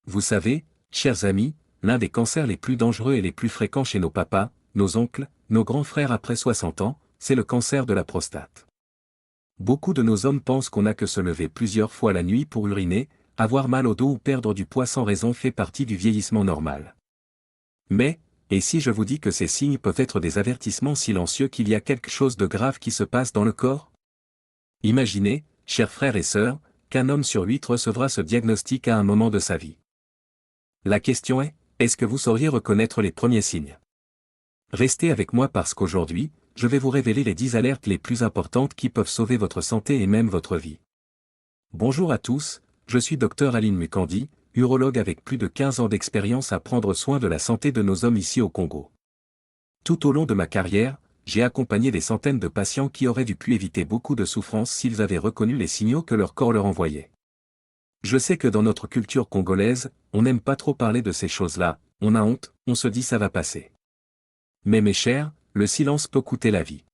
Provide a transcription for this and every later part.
Vous savez, chers amis, l'un des cancers les plus dangereux et les plus fréquents chez nos papas, nos oncles, nos grands frères après 60 ans, c'est le cancer de la prostate. Beaucoup de nos hommes pensent qu'on n'a que se lever plusieurs fois la nuit pour uriner, avoir mal au dos ou perdre du poids sans raison fait partie du vieillissement normal. Mais, et si je vous dis que ces signes peuvent être des avertissements silencieux qu'il y a quelque chose de grave qui se passe dans le corps? Imaginez, chers frères et sœurs, qu'un homme sur 8 recevra ce diagnostic à un moment de sa vie. La question est-ce que vous sauriez reconnaître les premiers signes? Restez avec moi parce qu'aujourd'hui, je vais vous révéler les 10 alertes les plus importantes qui peuvent sauver votre santé et même votre vie. Bonjour à tous, je suis Dr Aline Mukandi, urologue avec plus de 15 ans d'expérience à prendre soin de la santé de nos hommes ici au Congo. Tout au long de ma carrière, j'ai accompagné des centaines de patients qui auraient pu éviter beaucoup de souffrances s'ils avaient reconnu les signaux que leur corps leur envoyait. Je sais que dans notre culture congolaise, on n'aime pas trop parler de ces choses-là, on a honte, on se dit ça va passer. Mais mes chers, le silence peut coûter la vie.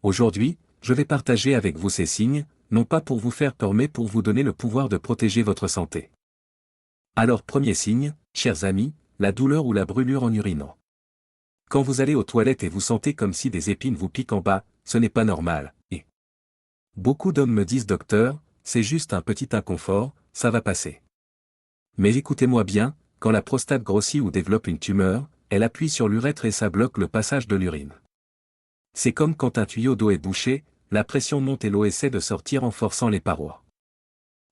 Aujourd'hui, je vais partager avec vous ces signes, non pas pour vous faire peur mais pour vous donner le pouvoir de protéger votre santé. Alors premier signe, chers amis, la douleur ou la brûlure en urinant. Quand vous allez aux toilettes et vous sentez comme si des épines vous piquent en bas, ce n'est pas normal, et beaucoup d'hommes me disent docteur, c'est juste un petit inconfort, ça va passer. Mais écoutez-moi bien, quand la prostate grossit ou développe une tumeur, elle appuie sur l'urètre et ça bloque le passage de l'urine. C'est comme quand un tuyau d'eau est bouché, la pression monte et l'eau essaie de sortir en forçant les parois.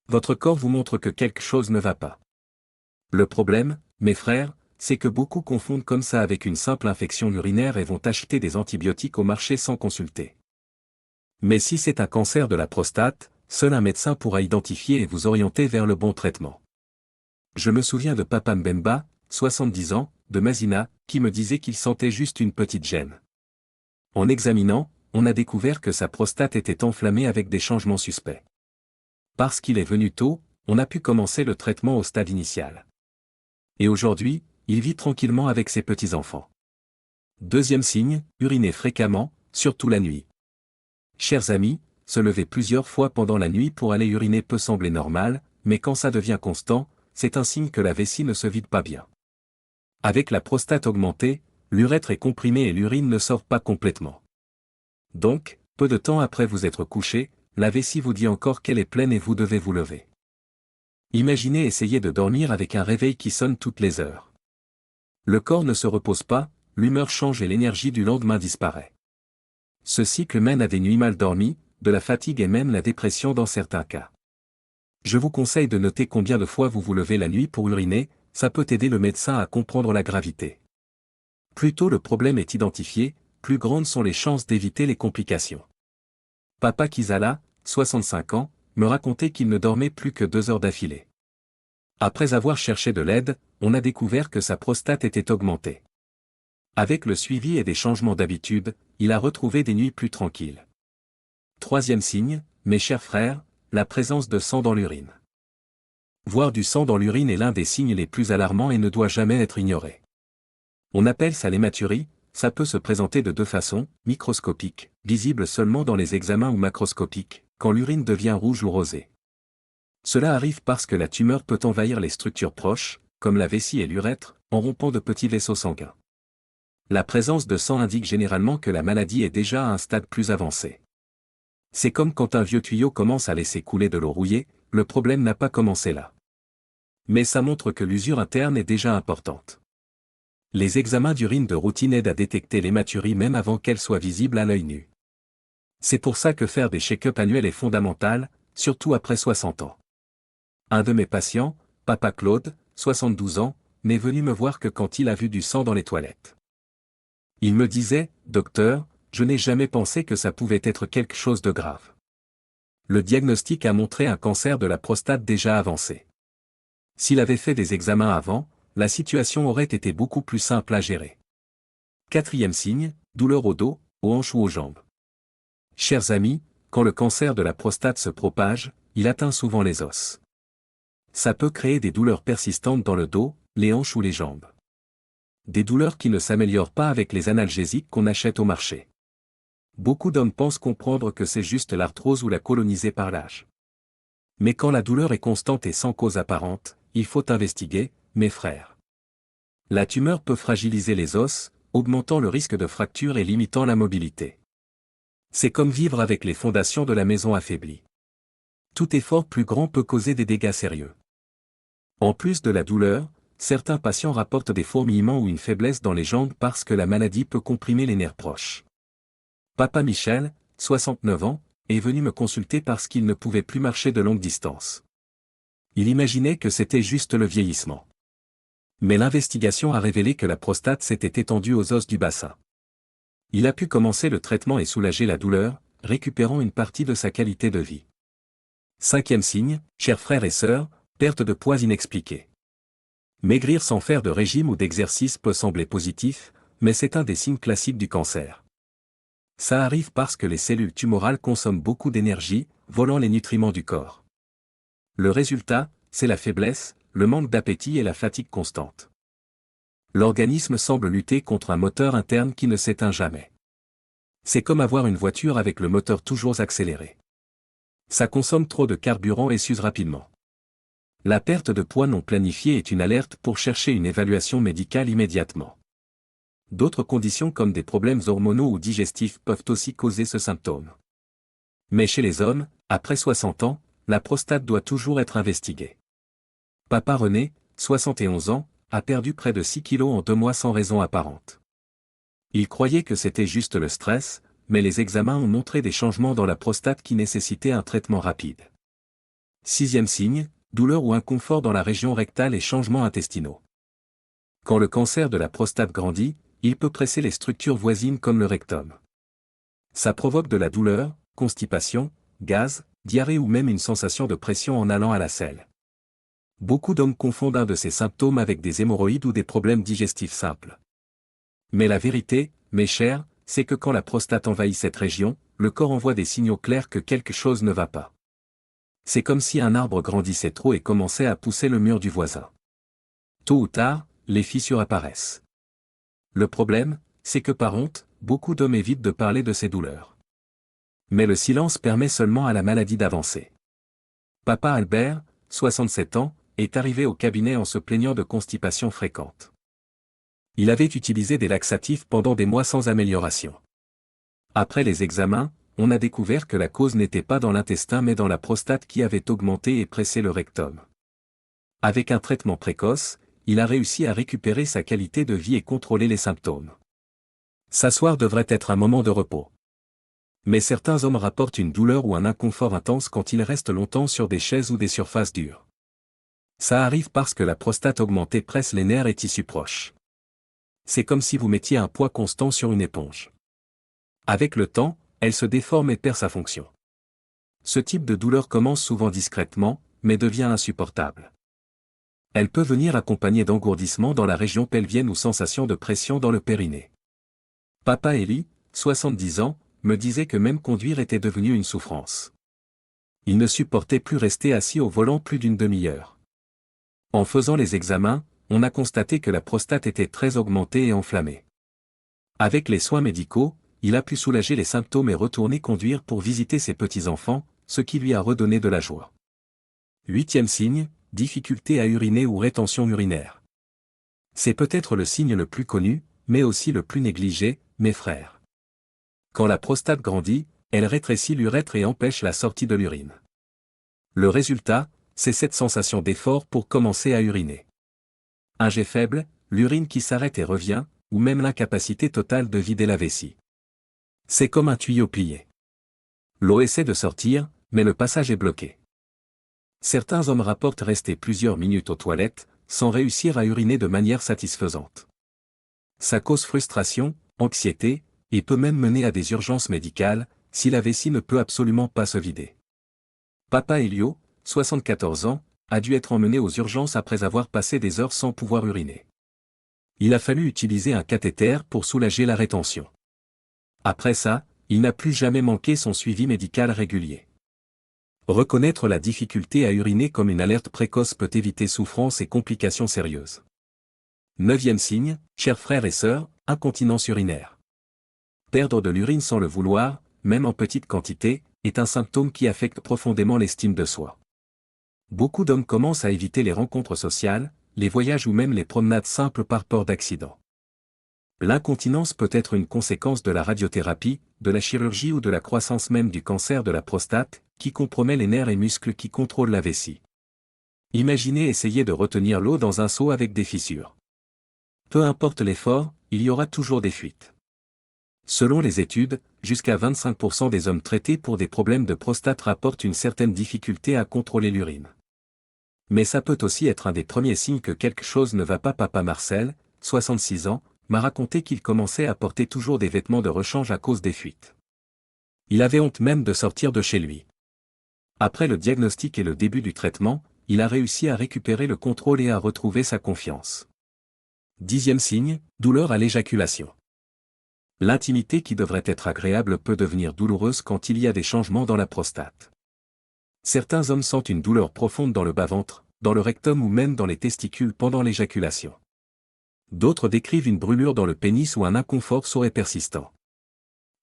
Votre corps vous montre que quelque chose ne va pas. Le problème, mes frères, c'est que beaucoup confondent comme ça avec une simple infection urinaire et vont acheter des antibiotiques au marché sans consulter. Mais si c'est un cancer de la prostate, seul un médecin pourra identifier et vous orienter vers le bon traitement. Je me souviens de Papa Mbemba, 70 ans, de Mazina, qui me disait qu'il sentait juste une petite gêne. En examinant, on a découvert que sa prostate était enflammée avec des changements suspects. Parce qu'il est venu tôt, on a pu commencer le traitement au stade initial. Et aujourd'hui, il vit tranquillement avec ses petits-enfants. Deuxième signe, uriner fréquemment, surtout la nuit. Chers amis, se lever plusieurs fois pendant la nuit pour aller uriner peut sembler normal, mais quand ça devient constant, c'est un signe que la vessie ne se vide pas bien. Avec la prostate augmentée, l'urètre est comprimé et l'urine ne sort pas complètement. Donc, peu de temps après vous être couché, la vessie vous dit encore qu'elle est pleine et vous devez vous lever. Imaginez essayer de dormir avec un réveil qui sonne toutes les heures. Le corps ne se repose pas, l'humeur change et l'énergie du lendemain disparaît. Ce cycle mène à des nuits mal dormies, de la fatigue et même la dépression dans certains cas. Je vous conseille de noter combien de fois vous vous levez la nuit pour uriner, ça peut aider le médecin à comprendre la gravité. Plus tôt le problème est identifié, plus grandes sont les chances d'éviter les complications. Papa Kizala, 65 ans, me racontait qu'il ne dormait plus que 2 heures d'affilée. Après avoir cherché de l'aide, on a découvert que sa prostate était augmentée. Avec le suivi et des changements d'habitude, il a retrouvé des nuits plus tranquilles. Troisième signe, mes chers frères, la présence de sang dans l'urine. Voir du sang dans l'urine est l'un des signes les plus alarmants et ne doit jamais être ignoré. On appelle ça l'hématurie, ça peut se présenter de deux façons, microscopique, visible seulement dans les examens ou macroscopique, quand l'urine devient rouge ou rosée. Cela arrive parce que la tumeur peut envahir les structures proches, comme la vessie et l'urètre, en rompant de petits vaisseaux sanguins. La présence de sang indique généralement que la maladie est déjà à un stade plus avancé. C'est comme quand un vieux tuyau commence à laisser couler de l'eau rouillée, le problème n'a pas commencé là. Mais ça montre que l'usure interne est déjà importante. Les examens d'urine de routine aident à détecter l'hématurie même avant qu'elle soit visible à l'œil nu. C'est pour ça que faire des check-ups annuels est fondamental, surtout après 60 ans. Un de mes patients, Papa Claude, 72 ans, n'est venu me voir que quand il a vu du sang dans les toilettes. Il me disait, docteur, je n'ai jamais pensé que ça pouvait être quelque chose de grave. Le diagnostic a montré un cancer de la prostate déjà avancé. S'il avait fait des examens avant, la situation aurait été beaucoup plus simple à gérer. Quatrième signe, douleur au dos, aux hanches ou aux jambes. Chers amis, quand le cancer de la prostate se propage, il atteint souvent les os. Ça peut créer des douleurs persistantes dans le dos, les hanches ou les jambes. Des douleurs qui ne s'améliorent pas avec les analgésiques qu'on achète au marché. Beaucoup d'hommes pensent comprendre que c'est juste l'arthrose ou la colonisée par l'âge. Mais quand la douleur est constante et sans cause apparente, il faut investiguer, mes frères. La tumeur peut fragiliser les os, augmentant le risque de fracture et limitant la mobilité. C'est comme vivre avec les fondations de la maison affaiblies. Tout effort plus grand peut causer des dégâts sérieux. En plus de la douleur, certains patients rapportent des fourmillements ou une faiblesse dans les jambes parce que la maladie peut comprimer les nerfs proches. Papa Michel, 69 ans, est venu me consulter parce qu'il ne pouvait plus marcher de longue distance. Il imaginait que c'était juste le vieillissement. Mais l'investigation a révélé que la prostate s'était étendue aux os du bassin. Il a pu commencer le traitement et soulager la douleur, récupérant une partie de sa qualité de vie. 5e signe, chers frères et sœurs, perte de poids inexpliquée. Maigrir sans faire de régime ou d'exercice peut sembler positif, mais c'est un des signes classiques du cancer. Ça arrive parce que les cellules tumorales consomment beaucoup d'énergie, volant les nutriments du corps. Le résultat, c'est la faiblesse, le manque d'appétit et la fatigue constante. L'organisme semble lutter contre un moteur interne qui ne s'éteint jamais. C'est comme avoir une voiture avec le moteur toujours accéléré. Ça consomme trop de carburant et s'use rapidement. La perte de poids non planifiée est une alerte pour chercher une évaluation médicale immédiatement. D'autres conditions comme des problèmes hormonaux ou digestifs peuvent aussi causer ce symptôme. Mais chez les hommes, après 60 ans, la prostate doit toujours être investiguée. Papa René, 71 ans, a perdu près de 6 kilos en 2 mois sans raison apparente. Il croyait que c'était juste le stress, mais les examens ont montré des changements dans la prostate qui nécessitaient un traitement rapide. 6e signe, douleur ou inconfort dans la région rectale et changements intestinaux. Quand le cancer de la prostate grandit, il peut presser les structures voisines comme le rectum. Ça provoque de la douleur, constipation, gaz, diarrhée ou même une sensation de pression en allant à la selle. Beaucoup d'hommes confondent un de ces symptômes avec des hémorroïdes ou des problèmes digestifs simples. Mais la vérité, mes chers, c'est que quand la prostate envahit cette région, le corps envoie des signaux clairs que quelque chose ne va pas. C'est comme si un arbre grandissait trop et commençait à pousser le mur du voisin. Tôt ou tard, les fissures apparaissent. Le problème, c'est que par honte, beaucoup d'hommes évitent de parler de ces douleurs. Mais le silence permet seulement à la maladie d'avancer. Papa Albert, 67 ans, est arrivé au cabinet en se plaignant de constipation fréquente. Il avait utilisé des laxatifs pendant des mois sans amélioration. Après les examens, on a découvert que la cause n'était pas dans l'intestin mais dans la prostate qui avait augmenté et pressé le rectum. Avec un traitement précoce, il a réussi à récupérer sa qualité de vie et contrôler les symptômes. S'asseoir devrait être un moment de repos. Mais certains hommes rapportent une douleur ou un inconfort intense quand ils restent longtemps sur des chaises ou des surfaces dures. Ça arrive parce que la prostate augmentée presse les nerfs et tissus proches. C'est comme si vous mettiez un poids constant sur une éponge. Avec le temps, elle se déforme et perd sa fonction. Ce type de douleur commence souvent discrètement, mais devient insupportable. Elle peut venir accompagnée d'engourdissements dans la région pelvienne ou sensation de pression dans le périnée. Papa Eli, 70 ans, me disait que même conduire était devenu une souffrance. Il ne supportait plus rester assis au volant plus d'une demi-heure. En faisant les examens, on a constaté que la prostate était très augmentée et enflammée. Avec les soins médicaux, il a pu soulager les symptômes et retourner conduire pour visiter ses petits-enfants, ce qui lui a redonné de la joie. 8e signe, difficulté à uriner ou rétention urinaire. C'est peut-être le signe le plus connu, mais aussi le plus négligé, mes frères. Quand la prostate grandit, elle rétrécit l'urètre et empêche la sortie de l'urine. Le résultat, c'est cette sensation d'effort pour commencer à uriner. Un jet faible, l'urine qui s'arrête et revient, ou même l'incapacité totale de vider la vessie. C'est comme un tuyau plié. L'eau essaie de sortir, mais le passage est bloqué. Certains hommes rapportent rester plusieurs minutes aux toilettes, sans réussir à uriner de manière satisfaisante. Ça cause frustration, anxiété, et peut même mener à des urgences médicales, si la vessie ne peut absolument pas se vider. Papa Elio, 74 ans, a dû être emmené aux urgences après avoir passé des heures sans pouvoir uriner. Il a fallu utiliser un cathéter pour soulager la rétention. Après ça, il n'a plus jamais manqué son suivi médical régulier. Reconnaître la difficulté à uriner comme une alerte précoce peut éviter souffrances et complications sérieuses. 9e signe, chers frères et sœurs, incontinence urinaire. Perdre de l'urine sans le vouloir, même en petite quantité, est un symptôme qui affecte profondément l'estime de soi. Beaucoup d'hommes commencent à éviter les rencontres sociales, les voyages ou même les promenades simples par peur d'accident. L'incontinence peut être une conséquence de la radiothérapie, de la chirurgie ou de la croissance même du cancer de la prostate, qui compromet les nerfs et muscles qui contrôlent la vessie. Imaginez essayer de retenir l'eau dans un seau avec des fissures. Peu importe l'effort, il y aura toujours des fuites. Selon les études, jusqu'à 25% des hommes traités pour des problèmes de prostate rapportent une certaine difficulté à contrôler l'urine. Mais ça peut aussi être un des premiers signes que quelque chose ne va pas. Papa Marcel, 66 ans, m'a raconté qu'il commençait à porter toujours des vêtements de rechange à cause des fuites. Il avait honte même de sortir de chez lui. Après le diagnostic et le début du traitement, il a réussi à récupérer le contrôle et à retrouver sa confiance. 10e signe, douleur à l'éjaculation. L'intimité qui devrait être agréable peut devenir douloureuse quand il y a des changements dans la prostate. Certains hommes sentent une douleur profonde dans le bas-ventre, dans le rectum ou même dans les testicules pendant l'éjaculation. D'autres décrivent une brûlure dans le pénis ou un inconfort sourd et persistant.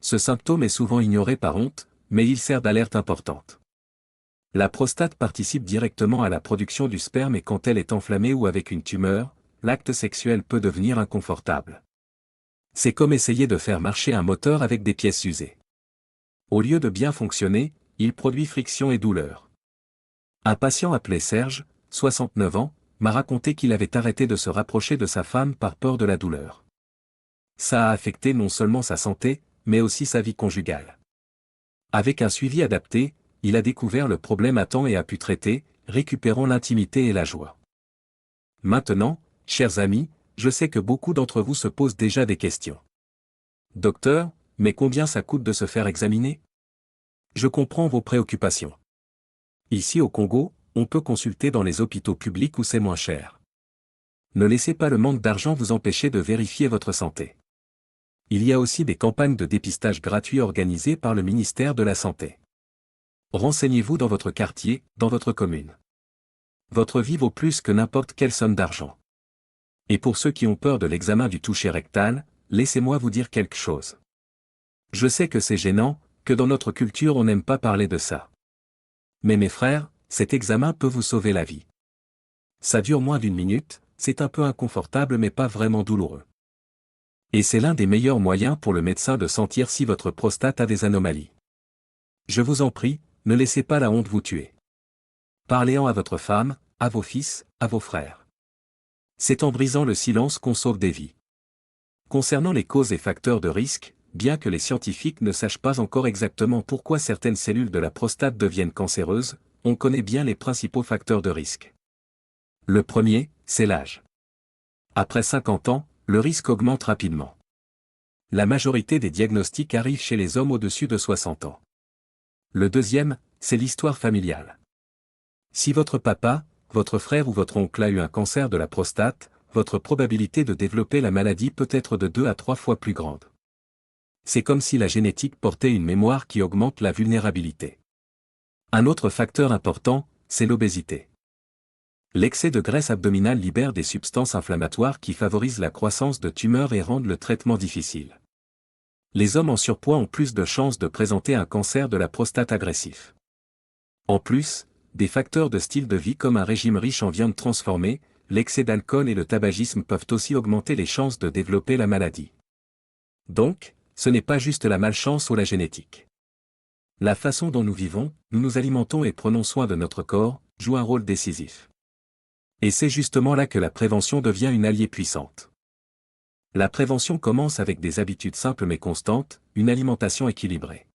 Ce symptôme est souvent ignoré par honte, mais il sert d'alerte importante. La prostate participe directement à la production du sperme et quand elle est enflammée ou avec une tumeur, l'acte sexuel peut devenir inconfortable. C'est comme essayer de faire marcher un moteur avec des pièces usées. Au lieu de bien fonctionner, il produit friction et douleur. Un patient appelé Serge, 69 ans, m'a raconté qu'il avait arrêté de se rapprocher de sa femme par peur de la douleur. Ça a affecté non seulement sa santé, mais aussi sa vie conjugale. Avec un suivi adapté, il a découvert le problème à temps et a pu traiter, récupérant l'intimité et la joie. Maintenant, chers amis, je sais que beaucoup d'entre vous se posent déjà des questions. Docteur, mais combien ça coûte de se faire examiner? Je comprends vos préoccupations. Ici au Congo, on peut consulter dans les hôpitaux publics où c'est moins cher. Ne laissez pas le manque d'argent vous empêcher de vérifier votre santé. Il y a aussi des campagnes de dépistage gratuits organisées par le ministère de la Santé. Renseignez-vous dans votre quartier, dans votre commune. Votre vie vaut plus que n'importe quelle somme d'argent. Et pour ceux qui ont peur de l'examen du toucher rectal, laissez-moi vous dire quelque chose. Je sais que c'est gênant, que dans notre culture on n'aime pas parler de ça. Mais mes frères, cet examen peut vous sauver la vie. Ça dure moins d'1 minute, c'est un peu inconfortable mais pas vraiment douloureux. Et c'est l'un des meilleurs moyens pour le médecin de sentir si votre prostate a des anomalies. Je vous en prie, ne laissez pas la honte vous tuer. Parlez-en à votre femme, à vos fils, à vos frères. C'est en brisant le silence qu'on sauve des vies. Concernant les causes et facteurs de risque, bien que les scientifiques ne sachent pas encore exactement pourquoi certaines cellules de la prostate deviennent cancéreuses, on connaît bien les principaux facteurs de risque. Le premier, c'est l'âge. Après 50 ans, le risque augmente rapidement. La majorité des diagnostics arrivent chez les hommes au-dessus de 60 ans. Le deuxième, c'est l'histoire familiale. Si votre papa, votre frère ou votre oncle a eu un cancer de la prostate, votre probabilité de développer la maladie peut être de 2 à 3 fois plus grande. C'est comme si la génétique portait une mémoire qui augmente la vulnérabilité. Un autre facteur important, c'est l'obésité. L'excès de graisse abdominale libère des substances inflammatoires qui favorisent la croissance de tumeurs et rendent le traitement difficile. Les hommes en surpoids ont plus de chances de présenter un cancer de la prostate agressif. En plus, des facteurs de style de vie comme un régime riche en viande transformée, l'excès d'alcool et le tabagisme peuvent aussi augmenter les chances de développer la maladie. Donc, ce n'est pas juste la malchance ou la génétique. La façon dont nous vivons, nous nous alimentons et prenons soin de notre corps, joue un rôle décisif. Et c'est justement là que la prévention devient une alliée puissante. La prévention commence avec des habitudes simples mais constantes, une alimentation équilibrée.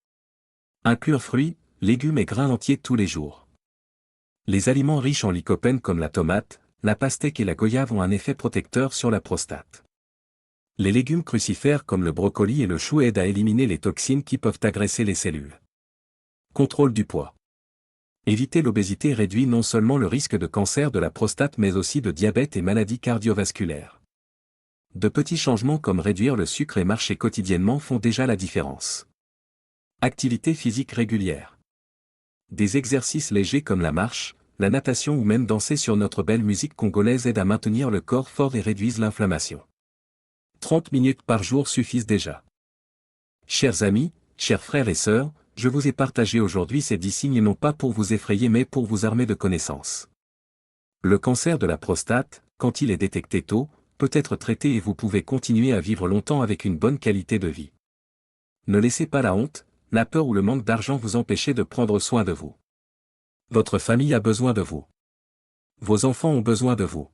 Inclure fruits, légumes et grains entiers tous les jours. Les aliments riches en lycopène comme la tomate, la pastèque et la goyave ont un effet protecteur sur la prostate. Les légumes crucifères comme le brocoli et le chou aident à éliminer les toxines qui peuvent agresser les cellules. Contrôle du poids. Éviter l'obésité réduit non seulement le risque de cancer de la prostate mais aussi de diabète et maladies cardiovasculaires. De petits changements comme réduire le sucre et marcher quotidiennement font déjà la différence. Activité physique régulière. Des exercices légers comme la marche, la natation ou même danser sur notre belle musique congolaise aident à maintenir le corps fort et réduisent l'inflammation. 30 minutes par jour suffisent déjà. Chers amis, chers frères et sœurs, je vous ai partagé aujourd'hui ces 10 signes non pas pour vous effrayer mais pour vous armer de connaissances. Le cancer de la prostate, quand il est détecté tôt, peut être traité et vous pouvez continuer à vivre longtemps avec une bonne qualité de vie. Ne laissez pas la honte, la peur ou le manque d'argent vous empêcher de prendre soin de vous. Votre famille a besoin de vous. Vos enfants ont besoin de vous.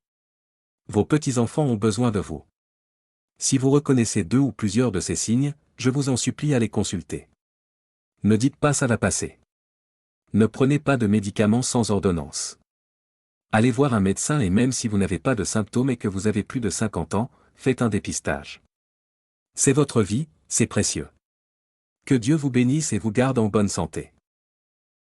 Vos petits-enfants ont besoin de vous. Si vous reconnaissez 2 ou plusieurs de ces signes, je vous en supplie à les consulter. Ne dites pas ça va passer. Ne prenez pas de médicaments sans ordonnance. Allez voir un médecin et même si vous n'avez pas de symptômes et que vous avez plus de 50 ans, faites un dépistage. C'est votre vie, c'est précieux. Que Dieu vous bénisse et vous garde en bonne santé.